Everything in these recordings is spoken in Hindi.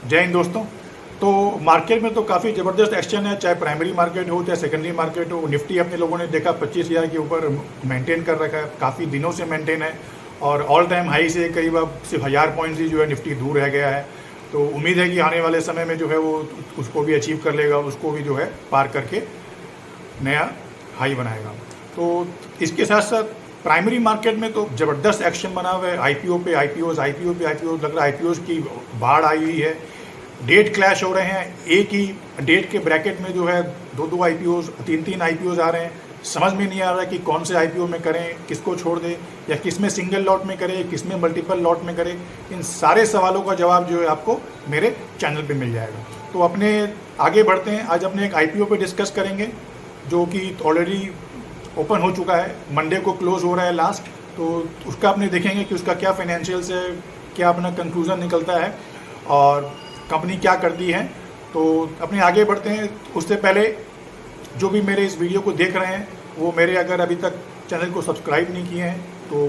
जय हिंद दोस्तों। तो मार्केट में तो काफ़ी ज़बरदस्त एक्शन है, चाहे प्राइमरी मार्केट हो चाहे सेकेंडरी मार्केट हो। निफ्टी अपने लोगों ने देखा 25,000 के ऊपर मेंटेन कर रखा है, काफ़ी दिनों से मेंटेन है और ऑल टाइम हाई से करीब अब सिर्फ 1000 पॉइंट्स ही जो है निफ्टी दूर रह गया है। तो उम्मीद है कि आने वाले समय में जो है वो उसको भी अचीव कर लेगा, उसको भी जो है पार करके नया हाई बनाएगा। तो इसके साथ साथ प्राइमरी मार्केट में तो ज़बरदस्त एक्शन बना हुआ है। आईपीओ पे आईपीओ लग रहा है, आईपीओ की बाढ़ आई हुई है। डेट क्लैश हो रहे हैं, एक ही डेट के ब्रैकेट में जो है दो आईपीओ, तीन आईपीओ आ रहे हैं। समझ में नहीं आ रहा कि कौन से आईपीओ में करें, किसको छोड़ दें, या किस में सिंगल लॉट में करें, किस में मल्टीपल लॉट में करें। इन सारे सवालों का जवाब जो है आपको मेरे चैनल पे मिल जाएगा। तो अपने आगे बढ़ते हैं। आज अपने एक आईपीओ पे डिस्कस करेंगे जो कि ऑलरेडी ओपन हो चुका है, मंडे को क्लोज हो रहा है लास्ट। तो उसका अपने देखेंगे कि उसका क्या फाइनेंशियल से क्या अपना कंक्लूजन निकलता है और कंपनी क्या करती है। तो अपने आगे बढ़ते हैं। उससे पहले जो भी मेरे इस वीडियो को देख रहे हैं वो मेरे अगर अभी तक चैनल को सब्सक्राइब नहीं किए हैं तो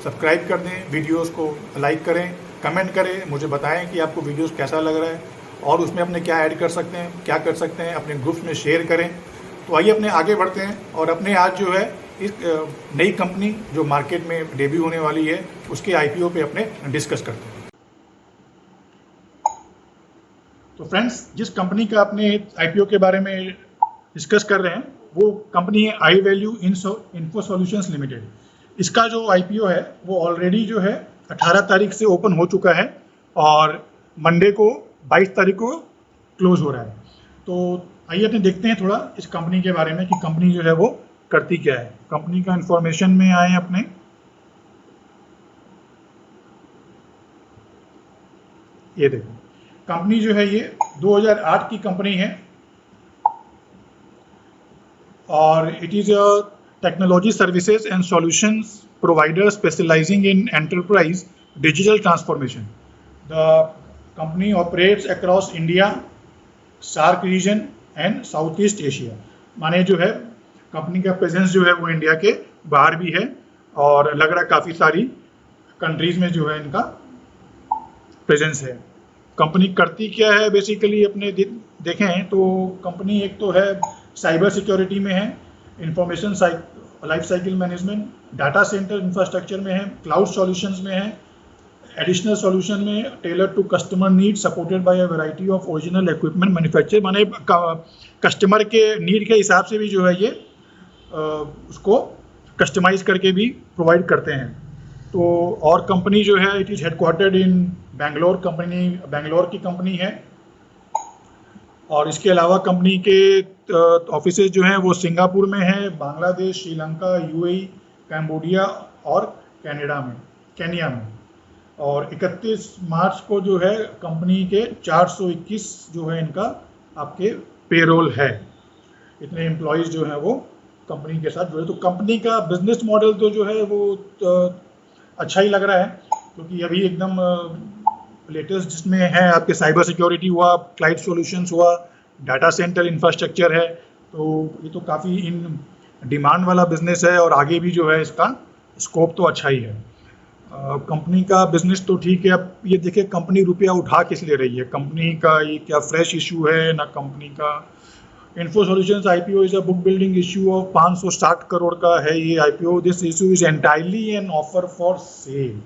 सब्सक्राइब कर दें, वीडियोस को लाइक करें, कमेंट करें, मुझे बताएं कि आपको वीडियोस कैसा लग रहा है और उसमें अपने क्या ऐड कर सकते हैं, क्या कर सकते हैं, अपने ग्रुप्स में शेयर करें। तो आइए अपने आगे बढ़ते हैं और अपने आज जो है इस नई कंपनी जो मार्केट में डेब्यू होने वाली है उसके आईपीओ पे अपने डिस्कस करते हैं। तो फ्रेंड्स, जिस कंपनी का अपने आईपीओ के बारे में डिस्कस कर रहे हैं वो कंपनी है I value info solutions limited. इसका जो आईपीओ है वो ऑलरेडी जो है 18 तारीख से ओपन हो चुका है और मंडे को 22 तारीख को क्लोज हो रहा है। तो आइए अपने देखते हैं थोड़ा इस कंपनी के बारे में कि कंपनी जो है वो करती क्या है। कंपनी का इंफॉर्मेशन में आए अपने। ये देखो, कंपनी जो है ये 2008 की कंपनी है और it is a technology services and solutions provider specialising in enterprise digital transformation. The company operates across India, SAARC region and south east Asia. माने जो है कंपनी का प्रेजेंस जो है वो इंडिया के बाहर भी है और लग रहा है काफ़ी सारी कंट्रीज में जो है इनका प्रेजेंस है। कंपनी करती क्या है बेसिकली अपने देखें तो कंपनी एक तो है साइबर सिक्योरिटी में है, information life cycle management, data centre infrastructure में है, क्लाउड सॉल्यूशंस में है, एडिशनल सॉल्यूशन में tailor to customer need supported by a variety of original equipment manufacture. माने कस्टमर के नीड के हिसाब से भी जो है ये उसको कस्टमाइज करके भी प्रोवाइड करते हैं। तो और कंपनी जो है it is headquartered in Bangalore. Company Bangalore की कंपनी है और इसके अलावा कंपनी के ऑफिसेज जो हैं वो सिंगापुर में है, बांग्लादेश, श्रीलंका, यूएई, कैम्बोडिया और केनिया में। और 31 मार्च को जो है कंपनी के 421 जो है इनका आपके पेरोल है। इतने एम्प्लॉयज़ जो हैं वो कंपनी के साथ जुड़े। तो कंपनी का बिजनेस मॉडल तो जो है वो अच्छा ही लग रहा है क्योंकि अभी एकदम लेटेस्ट जिसमें है आपके साइबर सिक्योरिटी हुआ, क्लाउड सॉल्यूशंस हुआ, डाटा सेंटर इंफ्रास्ट्रक्चर है। तो ये तो काफ़ी इन डिमांड वाला बिजनेस है और आगे भी जो है इसका स्कोप तो अच्छा ही है। कंपनी का बिजनेस तो ठीक है। अब ये देखिए कंपनी रुपया उठा किस ले रही है, कंपनी का ये क्या फ्रेश इशू है ना। कंपनी का info solutions IPO is a book building issue of 560 crore का है ये IPO. This issue is entirely an offer for sale.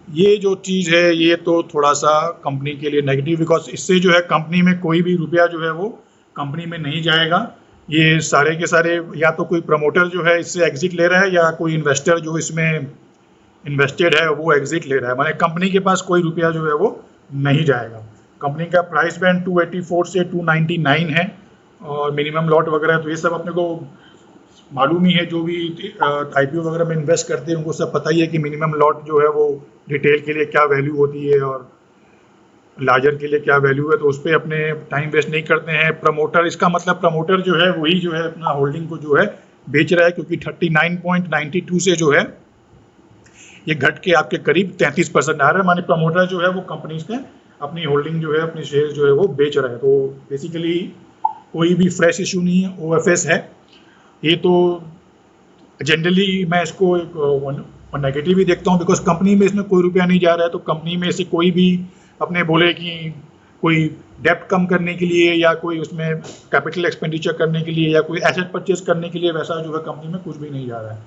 ये जो चीज़ है ये तो थोड़ा सा कंपनी के लिए नेगेटिव, बिकॉज इससे जो है कंपनी में कोई भी रुपया जो है वो कंपनी में नहीं जाएगा। ये सारे के सारे या तो कोई प्रमोटर जो है इससे एग्जिट ले रहा है या कोई इन्वेस्टर जो इसमें इन्वेस्टेड है वो एग्जिट ले रहा है। माने कंपनी के पास कोई रुपया जो है वो नहीं जाएगा। कंपनी का प्राइस बैंड 284 से 299 है और मिनिमम लॉट वगैरह तो ये सब अपने को मालूम ही है। जो भी आईपीओ वगैरह में इन्वेस्ट करते हैं उनको सब पता ही है कि मिनिमम लॉट जो है वो रिटेल के लिए क्या वैल्यू होती है और लार्जर के लिए क्या वैल्यू है। तो उस पर अपने टाइम वेस्ट नहीं करते हैं। प्रमोटर, इसका मतलब प्रमोटर जो है वही जो है अपना होल्डिंग को जो है बेच रहा है क्योंकि 39.92 से जो है ये घट के आपके करीब 33% आ रहा है। माने प्रमोटर जो है वो कंपनी से अपनी होल्डिंग जो है, अपनी शेयर जो है वो बेच रहा है। तो बेसिकली कोई भी फ्रेश इशू नहीं है, ओएफएस है। ये तो जनरली मैं इसको एक नेगेटिव ही देखता हूँ बिकॉज कंपनी में इसमें कोई रुपया नहीं जा रहा है। तो कंपनी में से कोई भी अपने बोले कि कोई डेप्ट कम करने के लिए या कोई उसमें कैपिटल एक्सपेंडिचर करने के लिए या कोई एसेट परचेज करने के लिए, वैसा जो है कंपनी में कुछ भी नहीं जा रहा है।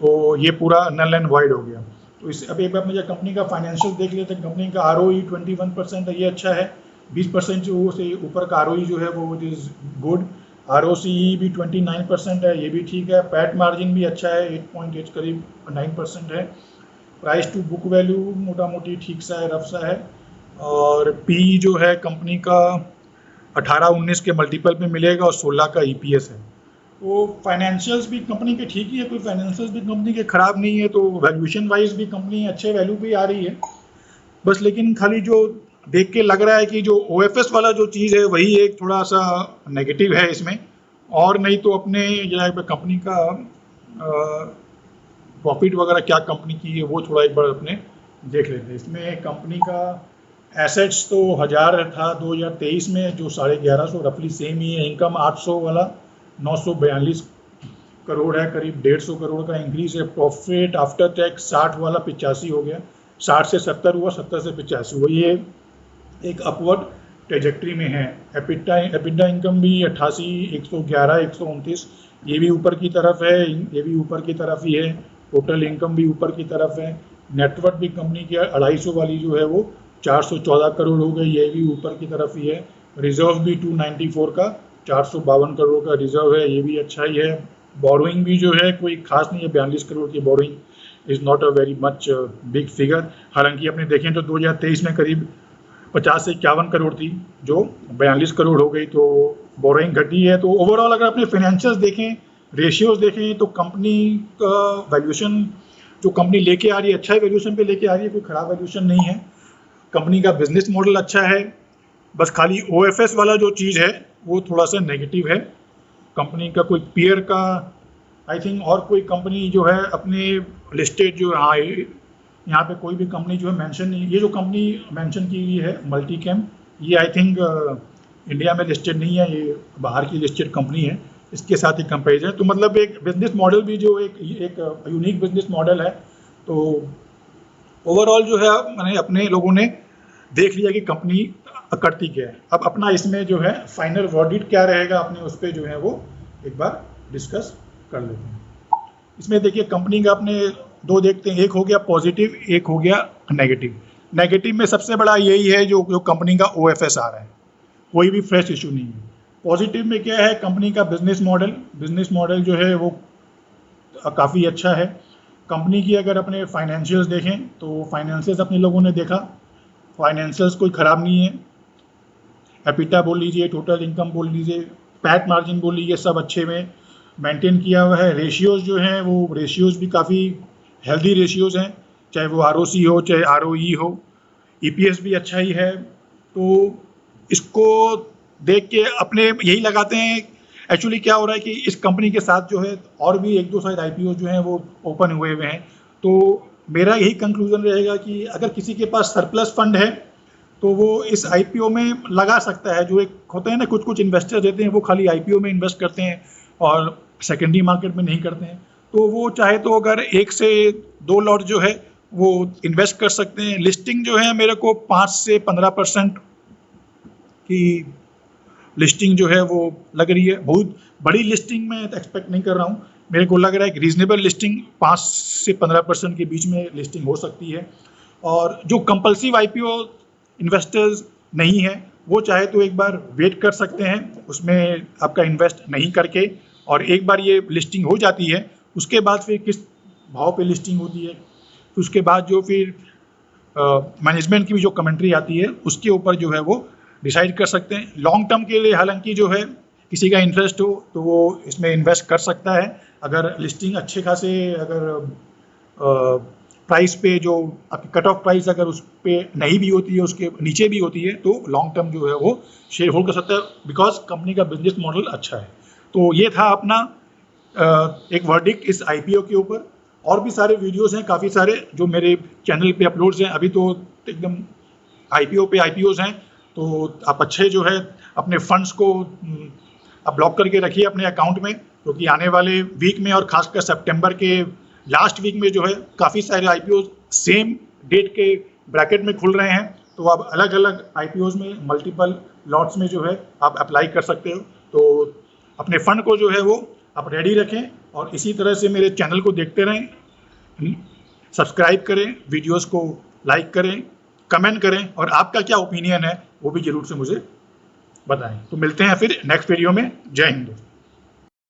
तो ये पूरा नल एंड वाइड हो गया। तो इस अब एक बार मुझे कंपनी का फाइनेंशियल देख लेते हैं। कंपनी का ROE 21% है, ये अच्छा है। 20% जो से ऊपर का ROE जो है वो इट इज़ गुड। ROCE भी 29% है, ये भी ठीक है। पैट मार्जिन भी अच्छा है, 8.8 करीब 9% है। प्राइस टू बुक वैल्यू मोटा मोटी ठीक सा है, रफ सा है। और पी जो है कंपनी का 18-19 के मल्टीपल पे मिलेगा और 16 का EPS है। तो फाइनेंशियल्स भी कंपनी के ठीक ही है, कोई फाइनेंशियल्स भी कंपनी के खराब नहीं है। तो वैल्यूएशन वाइज भी कंपनी अच्छे वैल्यू पे आ रही है। बस लेकिन खाली जो देख के लग रहा है कि जो OFS वाला जो चीज़ है वही एक थोड़ा सा नेगेटिव है इसमें। और नहीं तो अपने यहाँ पे कंपनी का प्रॉफिट वगैरह क्या कंपनी की है वो थोड़ा एक बार अपने देख लेते हैं। इसमें कंपनी का एसेट्स तो 1000 था 2023 में, जो 1150 रफली सेम ही है। इनकम 800 वाला 942 करोड़ है, करीब 150 करोड़ का इंक्रीज है। प्रॉफिट आफ्टर टैक्स 60 वाला 85 हो गया, 60 से 70 हुआ, 70 से 85 हुआ। ये एक अपवर्ड ट्रेजेक्ट्री में है। एबिटा इनकम भी 88, 111, 129, ये भी ऊपर की तरफ है, ये भी ऊपर की तरफ ही है। टोटल इनकम भी ऊपर की तरफ है। नेटवर्थ भी कंपनी की 250 वाली जो है वो 414 करोड़ हो गई, ये भी ऊपर की तरफ ही है। रिजर्व भी 294 का 452 करोड़ का रिजर्व है, ये भी अच्छा ही है। बोरोइंग भी जो है कोई खास नहीं है, 42 करोड़ की borrowing is not a very much big figure. हालांकि अपने देखें तो 2023 में करीब 50 से 51 करोड़ थी, जो 42 करोड़ हो गई, तो बोरोइंग घटी है। तो ओवरऑल अगर अपने फाइनेंशियल्स देखें, रेशियोज देखें, तो कंपनी का वैल्यूएशन जो कंपनी लेके आ रही है अच्छा वैल्यूएशन पे लेके आ रही है, कोई ख़राब वैल्यूएशन नहीं है। कंपनी का बिजनेस मॉडल अच्छा है। बस खाली OFS वाला जो चीज़ है वो थोड़ा सा नेगेटिव है। कंपनी का कोई पीयर का आई थिंक और कोई कंपनी जो है अपने लिस्टेड जो यहाँ पे कोई भी कंपनी जो है मेंशन नहीं। ये जो कंपनी मेंशन की गई है मल्टीकैम, ये आई थिंक इंडिया में लिस्टेड नहीं है, ये बाहर की लिस्टेड कंपनी है। इसके साथ ही कंपेरिजन, तो मतलब एक बिजनेस मॉडल भी जो एक यूनिक बिजनेस मॉडल है। तो ओवरऑल जो है मैंने अपने लोगों ने देख लिया कि कंपनी करती क्या है। अब अपना इसमें जो है फाइनल वर्डिक्ट क्या रहेगा, अपने उस पर जो है वो एक बार डिस्कस कर लेते हैं। इसमें देखिए कंपनी का अपने दो देखते हैं, एक हो गया पॉजिटिव, एक हो गया नेगेटिव। नेगेटिव में सबसे बड़ा यही है जो कंपनी का OFS आ रहा है, कोई भी फ्रेश इशू नहीं है। पॉजिटिव में क्या है, कंपनी का बिजनेस मॉडल जो है वो काफ़ी अच्छा है। कंपनी की अगर अपने फाइनेंशियल्स देखें तो फाइनेंशियल्स अपने लोगों ने देखा, फाइनेंशियल्स कोई ख़राब नहीं है। एपिटा बोल लीजिए, टोटल इनकम बोल लीजिए, पैट मार्जिन बोल लीजिए, सब अच्छे में मेंटेन किया हुआ है। रेशियोज़ जो हैं वो रेशियोज़ भी काफ़ी हेल्दी रेशियोज़ हैं, चाहे वो ROC हो चाहे ROE हो। EPS भी अच्छा ही है। तो इसको देख के अपने यही लगाते हैं। एक्चुअली क्या हो रहा है कि इस कंपनी के साथ जो है और भी 1-2 शायद IPO जो हैं वो ओपन हुए हुए हैं। तो मेरा यही कंक्लूजन रहेगा कि अगर किसी के पास सरप्लस फंड है तो वो इस IPO में लगा सकता है। जो एक होते हैं ना, कुछ इन्वेस्टर देते हैं वो खाली IPO में इन्वेस्ट करते हैं और सेकेंडरी मार्केट में नहीं करते हैं। तो वो चाहे तो अगर 1 से 2 लॉट जो है वो इन्वेस्ट कर सकते हैं। लिस्टिंग जो है मेरे को 5 से 15% की लिस्टिंग जो है वो लग रही है। बहुत बड़ी लिस्टिंग मैं एक्सपेक्ट नहीं कर रहा हूँ, मेरे को लग रहा है कि रीजनेबल लिस्टिंग 5 से 15% के बीच में लिस्टिंग हो सकती है। और जो कंपल्सिव IPO इन्वेस्टर्स नहीं है वो चाहे तो एक बार वेट कर सकते हैं, उसमें आपका इन्वेस्ट नहीं करके। और एक बार ये लिस्टिंग हो जाती है उसके बाद फिर किस भाव पे लिस्टिंग होती है, फिर उसके बाद जो फिर मैनेजमेंट की भी जो कमेंट्री आती है उसके ऊपर जो है वो डिसाइड कर सकते हैं। लॉन्ग टर्म के लिए हालांकि जो है किसी का इंटरेस्ट हो तो वो इसमें इन्वेस्ट कर सकता है। अगर लिस्टिंग अच्छे खासे अगर प्राइस पे जो आपकी कट ऑफ प्राइस अगर उस पर नहीं भी होती है, उसके नीचे भी होती है, तो लॉन्ग टर्म जो है वो शेयर होल्ड कर सकता है, बिकॉज कंपनी का बिजनेस मॉडल अच्छा है। तो ये था अपना एक वर्डिक्ट इस IPO के ऊपर। और भी सारे वीडियोस हैं काफ़ी सारे जो मेरे चैनल पे अपलोड्स हैं। अभी तो एकदम IPO पे IPOs हैं, तो आप अच्छे जो है अपने फंड्स को आप ब्लॉक करके रखिए अपने अकाउंट में, क्योंकि आने वाले वीक में और खासकर सितंबर के लास्ट वीक में जो है काफ़ी सारे IPOs सेम डेट के ब्रैकेट में खुल रहे हैं। तो तो आप अलग अलग IPOs में मल्टीपल लॉट्स में जो है आप अप्लाई कर सकते हो। तो अपने फंड को जो है वो आप रेडी रखें और इसी तरह से मेरे चैनल को देखते रहें, सब्सक्राइब करें, वीडियोस को लाइक करें, कमेंट करें और आपका क्या ओपिनियन है वो भी जरूर से मुझे बताएं। तो मिलते हैं फिर नेक्स्ट वीडियो में। जय हिंद।